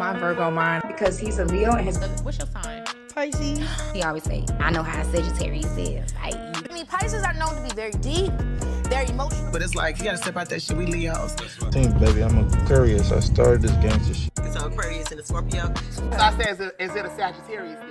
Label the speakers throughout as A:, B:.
A: my Virgo mind because he's a Leo and his.
B: What's your sign?
C: Pisces.
D: He always say, I know how Sagittarius is.
E: I mean, Pisces are known to be very deep, very emotional.
C: But it's like, you gotta step out that shit. We Leos.
F: Think, baby, I'm Aquarius. I started this gangster shit.
C: It's an Aquarius and a Scorpio. So I say, is it a Sagittarius thing?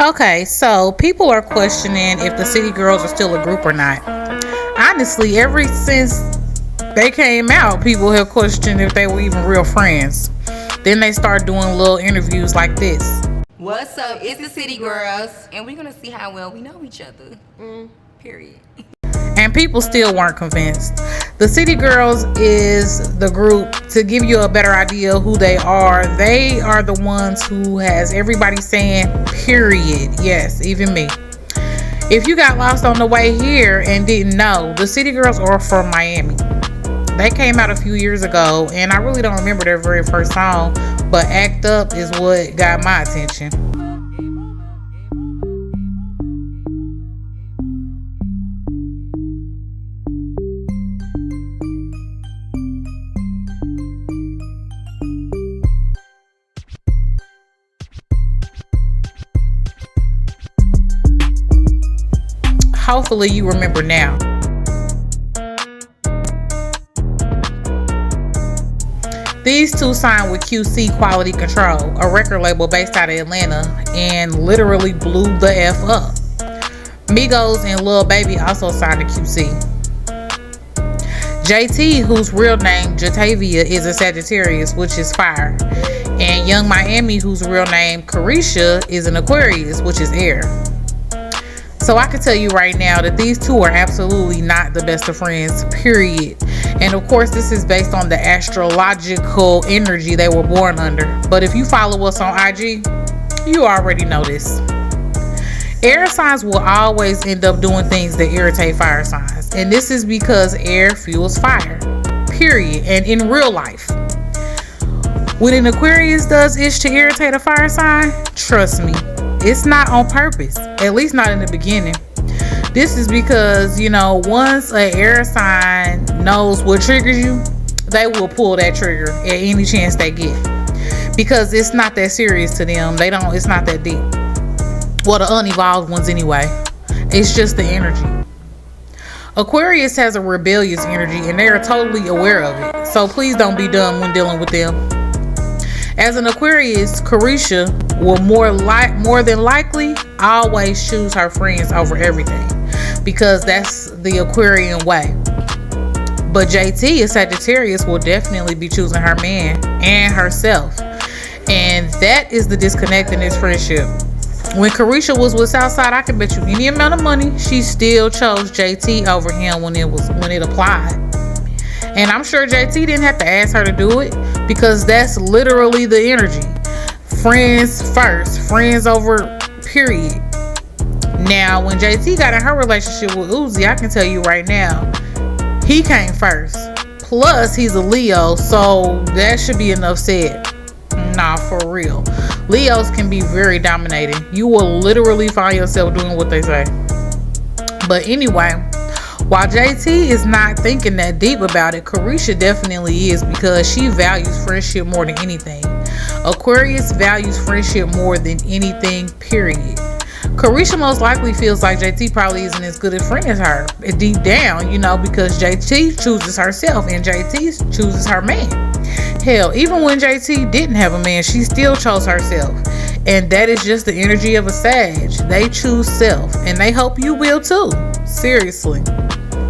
B: Okay, so people are questioning if the City Girls are still a group or not. Honestly, ever since they came out, people have questioned if they were even real friends. Then they start doing little interviews like this.
D: What's up? It's the City Girls, and we're gonna see how well we know each other. Period.
B: And people still weren't convinced. The City Girls is the group, to give you a better idea of who they are the ones who has everybody saying period. Yes, even me. If you got lost on the way here and didn't know, the City Girls are from Miami. They came out a few years ago, and I really don't remember their very first song, but Act Up is what got my attention. Hopefully you remember now. These two signed with QC Quality Control, a record label based out of Atlanta, and literally blew the F up. Migos and Lil Baby also signed to QC. JT, whose real name Jatavia, is a Sagittarius, which is fire. And Young Miami, whose real name Caresha, is an Aquarius, which is air. So I can tell you right now that these two are absolutely not the best of friends, period. And of course, this is based on the astrological energy they were born under. But if you follow us on IG, you already know this. Air signs will always end up doing things that irritate fire signs. And this is because air fuels fire, period. And in real life, when an Aquarius does ish to irritate a fire sign, trust me, it's not on purpose, at least not in the beginning. This is because, once an air sign knows what triggers you, they will pull that trigger at any chance they get. Because it's not that serious to them. It's not that deep. Well, the unevolved ones anyway. It's just the energy. Aquarius has a rebellious energy and they are totally aware of it. So please don't be dumb when dealing with them. As an Aquarius, Caresha will more than likely always choose her friends over everything because that's the Aquarian way. But JT, a Sagittarius, will definitely be choosing her man and herself. And that is the disconnect in this friendship. When Caresha was with Southside, I can bet you any amount of money she still chose JT over him when it applied. And I'm sure JT didn't have to ask her to do it because that's literally the energy. Friends first, friends over, period. Now, when JT got in her relationship with Uzi, I can tell you right now, he came first. Plus, he's a Leo, so that should be enough said. Nah, for real. Leos can be very dominating. You will literally find yourself doing what they say. But anyway, while JT is not thinking that deep about it, Caresha definitely is because she values friendship more than anything. Aquarius values friendship more than anything, period. Caresha most likely feels like JT probably isn't as good a friend as her. Deep down, because JT chooses herself and JT chooses her man. Hell, even when JT didn't have a man, she still chose herself. And that is just the energy of a Sag. They choose self, and they hope you will too. Seriously.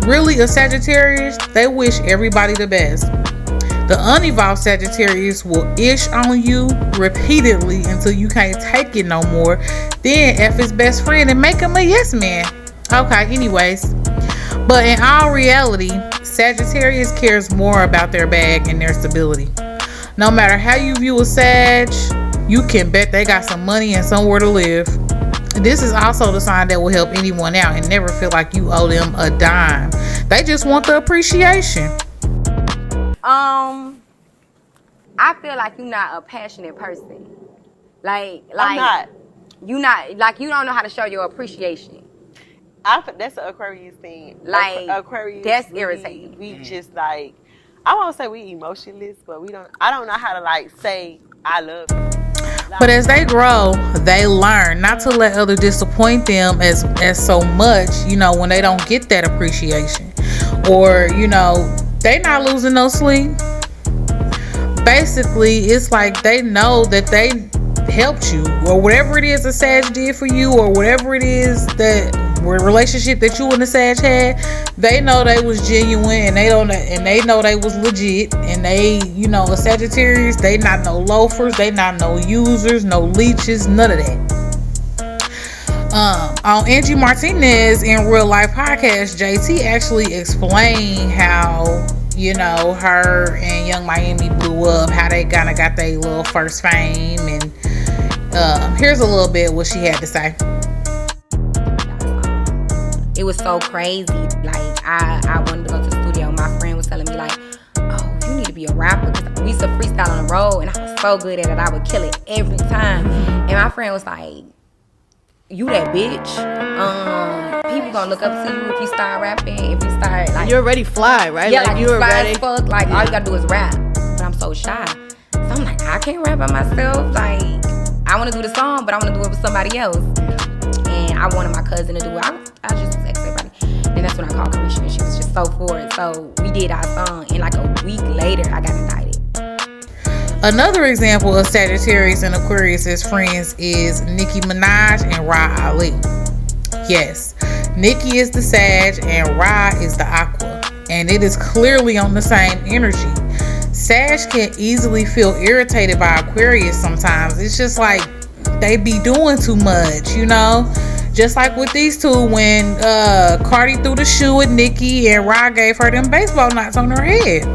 B: Really, a Sagittarius, they wish everybody the best. The unevolved Sagittarius will ish on you repeatedly until you can't take it no more. Then F his best friend and make him a yes man. Okay, anyways. But in all reality, Sagittarius cares more about their bag and their stability. No matter how you view a Sag, you can bet they got some money and somewhere to live. This is also the sign that will help anyone out and never feel like you owe them a dime. They just want the appreciation.
D: I feel like you're not a passionate person.
E: I'm not.
D: You don't know how to show your appreciation.
E: That's an Aquarius thing.
D: Like,
E: Aquarius,
D: that's irritating.
E: We just like,
G: I won't say we emotionless, but I don't know how to like say I love you.
B: But as they grow, they learn not to let others disappoint them as so much, you know, when they don't get that appreciation. Or, you know, they not losing no sleep. Basically, it's like they know that they helped you, or whatever it is the Sag did for you, or whatever it is that relationship that you and the Sag had, they know they was genuine, and they know they was legit, and they, you know, a Sagittarius, they not no loafers, they not no users, no leeches, none of that. On Angie Martinez in Real Life Podcast, JT actually explained how, you know, her and Young Miami blew up, how they kind of got their little first fame, and here's a little bit what she had to say.
D: It was so crazy. Like, I wanted to go to the studio. My friend was telling me, like, oh, you need to be a rapper. Because we used to freestyle on the road, and I was so good at it. I would kill it every time. And my friend was like, you that bitch. People gonna look up to you if you start rapping. If you start, like...
G: You're already fly, right?
D: Yeah, like you
G: were
D: fly
G: ready.
D: as fuck. Like, all you gotta do is rap. But I'm so shy. So I'm like, I can't rap by myself. Like, I want to do the song, but I want to do it with somebody else. And I wanted my cousin to do it. I just was asking everybody. And that's when I called Caresha, and she was just so for it. So we did our song, and like a week later, I got indicted.
B: Another example of Sagittarius and Aquarius as friends is Nicki Minaj and Rah Ali. Yes, Nicki is the Sag and Rah is the Aqua, and it is clearly on the same energy. Sag can easily feel irritated by Aquarius sometimes. It's just like they be doing too much, you know? Just like with these two, when Cardi threw the shoe at Nicki and Rah gave her them baseball knots on her head.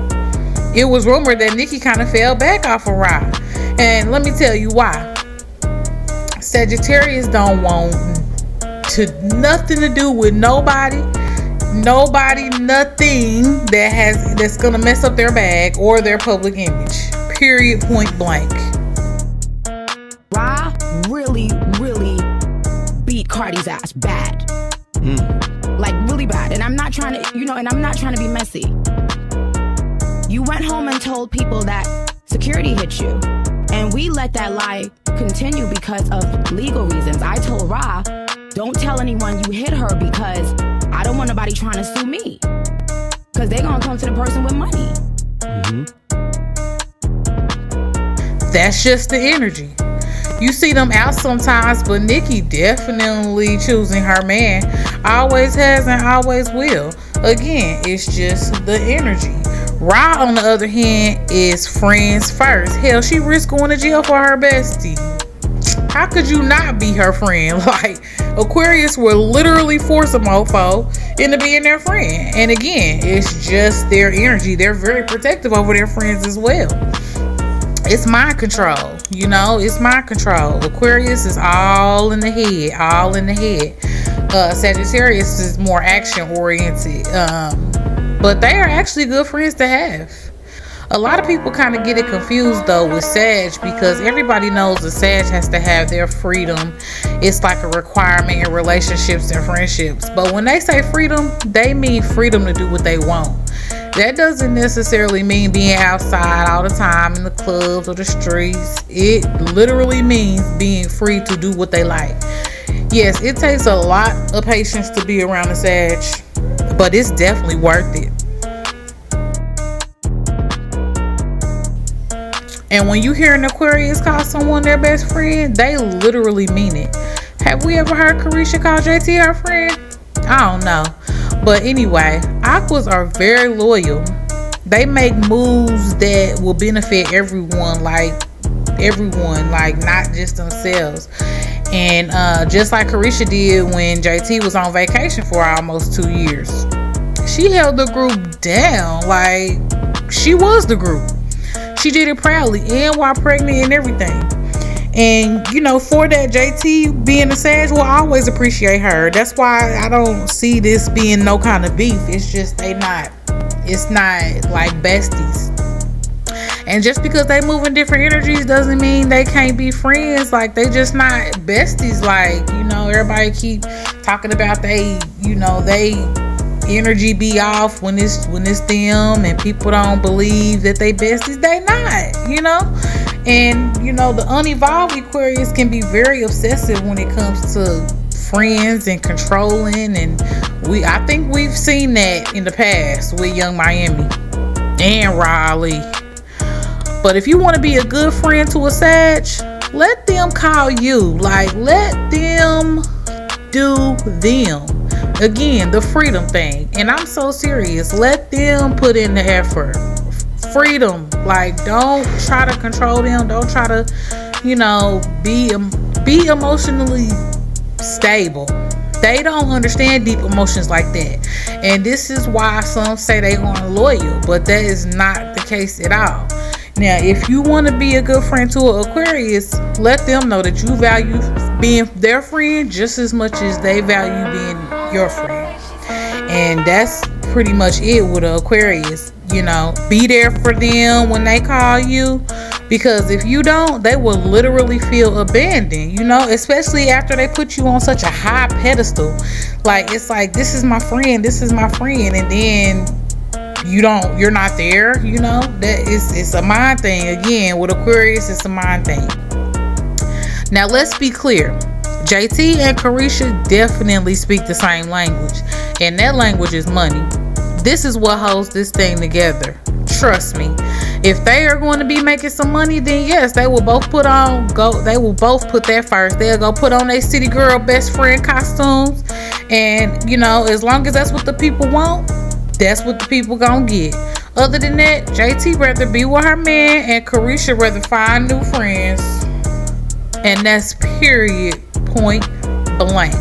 B: It was rumored that Nicki kind of fell back off of Rah. And let me tell you why. Sagittarius don't want nothing to do with nobody, nothing that's gonna mess up their bag or their public image. Period, point blank.
E: Rah really beat Cardi's ass bad. Like really bad. And I'm not trying to be messy. You went home and told people that security hit you. And we let that lie continue because of legal reasons. I told Rah, don't tell anyone you hit her because I don't want nobody trying to sue me. Because they're going to come to the person with money.
B: That's just the energy. You see them out sometimes, but Nicki definitely choosing her man. Always has and always will. Again, it's just the energy. Rah, on the other hand, is friends first. Hell, she risked going to jail for her bestie. How could you not be her friend? Like, Aquarius will literally force a mofo into being their friend. And again, it's just their energy. They're very protective over their friends as well. It's mind control, you know, it's mind control. Aquarius is all in the head, Sagittarius is more action oriented, but they are actually good friends to have. A lot of people kind of get it confused though with Sag, because everybody knows the Sag has to have their freedom. It's like a requirement in relationships and friendships. But when they say freedom, they mean freedom to do what they want. That doesn't necessarily mean being outside all the time in the clubs or the streets. It literally means being free to do what they like. Yes, it takes a lot of patience to be around a Sag, but it's definitely worth it. And when you hear an Aquarius call someone their best friend, they literally mean it. Have we ever heard Caresha call JT her friend? I don't know. But anyway, Aquas are very loyal. They make moves that will benefit everyone, like not just themselves. And just like Caresha did when JT was on vacation for almost 2 years. She held the group down like she was the group. She did it proudly and while pregnant and everything. And, you know, for that, JT being a Sag will always appreciate her. That's why I don't see this being no kind of beef. It's just it's not like besties. And just because they move in different energies doesn't mean they can't be friends. Like, they just not besties. Like, you know, everybody keep talking about they energy be off when it's them, and people don't believe that they besties. They not, you know. And you know, the unevolved Aquarius can be very obsessive when it comes to friends and controlling, and I think we've seen that in the past with Young Miami and Rah Ali. But if you want to be a good friend to a Sag, let them call you. Like, let them do them. Again, the freedom thing. And I'm so serious. Let them put in the effort. Freedom. Like, don't try to control them. Don't try to, you know, be emotionally stable. They don't understand deep emotions like that. And this is why some say they aren't loyal, but that is not the case at all. Now, if you want to be a good friend to an Aquarius, let them know that you value being their friend just as much as they value being your friend. And that's pretty much it with an Aquarius. You know, be there for them when they call you, because if you don't, they will literally feel abandoned, you know, especially after they put you on such a high pedestal. Like, it's like, this is my friend, and then you're not there, you know. That it's a mind thing. Again, with Aquarius, it's a mind thing. Now, let's be clear. JT and Caresha definitely speak the same language, and that language is money. This is what holds this thing together. Trust me. If they are going to be making some money, then yes, they will both put that first. They'll go put on their city girl best friend costumes, and you know, as long as that's what the people want, that's what the people gonna get. Other than that, JT rather be with her man, and Caresha rather find new friends. And that's period, point blank.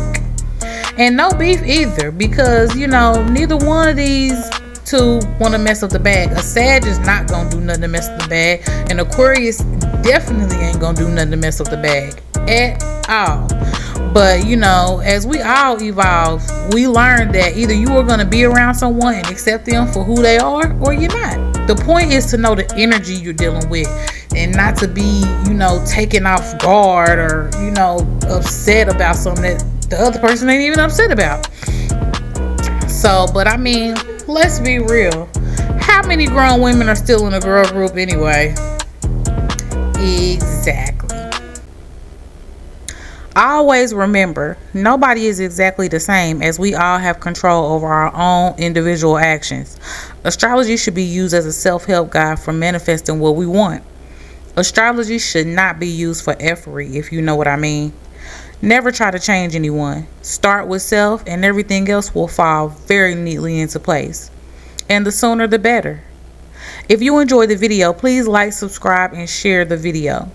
B: And no beef either, because you know, neither one of these two want to mess up the bag. A Sag is not gonna do nothing to mess up the bag, and Aquarius definitely ain't gonna do nothing to mess up the bag at all. But you know, as we all evolve, we learn that either you are gonna be around someone and accept them for who they are, or you're not. The point is to know the energy you're dealing with, and not to be, you know, taken off guard or, you know, upset about something that the other person ain't even upset about. So, but I mean, let's be real. How many grown women are still in a girl group anyway? Exactly. Always remember, nobody is exactly the same, as we all have control over our own individual actions. Astrology should be used as a self-help guide for manifesting what we want. Astrology should not be used for effery, if you know what I mean. Never try to change anyone. Start with self, and everything else will fall very neatly into place. And the sooner the better. If you enjoyed the video, please like, subscribe, and share the video.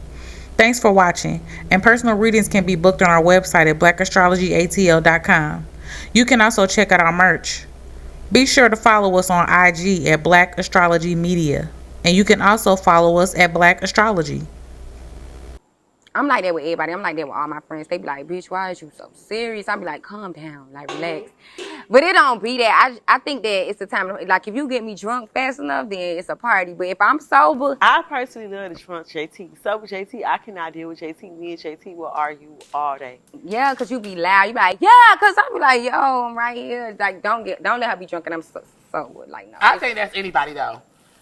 B: Thanks for watching, and personal readings can be booked on our website at blackastrologyatl.com. You can also check out our merch. Be sure to follow us on IG at Black Astrology Media, and you can also follow us at Black Astrology.
D: I'm like that with everybody. I'm like that with all my friends. They be like, bitch, why is you so serious? I be like, calm down, like, relax. But it don't be that. I think that it's the time, like, if you get me drunk fast enough, then it's a party. But if I'm sober.
G: I personally love the drunk JT. Sober JT, I cannot deal with JT. Me and JT will argue all day.
D: Yeah, because you be loud. You be like, yeah, because I be like, yo, I'm right here. Like, don't let her be drunk and I'm sober. Like, no.
C: I think that's anybody, though.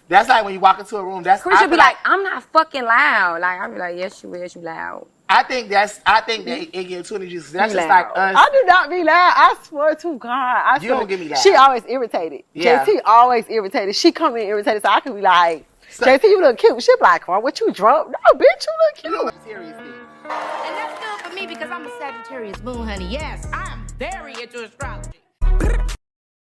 C: That's like when you walk into a room. That's
D: Caresha be like, I'm not fucking loud. Like, I be like, yes, you is. You loud.
C: I think that it gives two energies. That's just like us.
G: I do not be loud. I swear to God.
C: You don't get me loud.
G: She always irritated.
C: Yeah.
G: JT always irritated. She come in irritated, so I can be like, JT, you look cute. She be like, oh, what you drunk? No, bitch, you look cute.
C: Seriously.
E: And that's good for me because I'm a Sagittarius moon, honey. Yes, I'm very into astrology.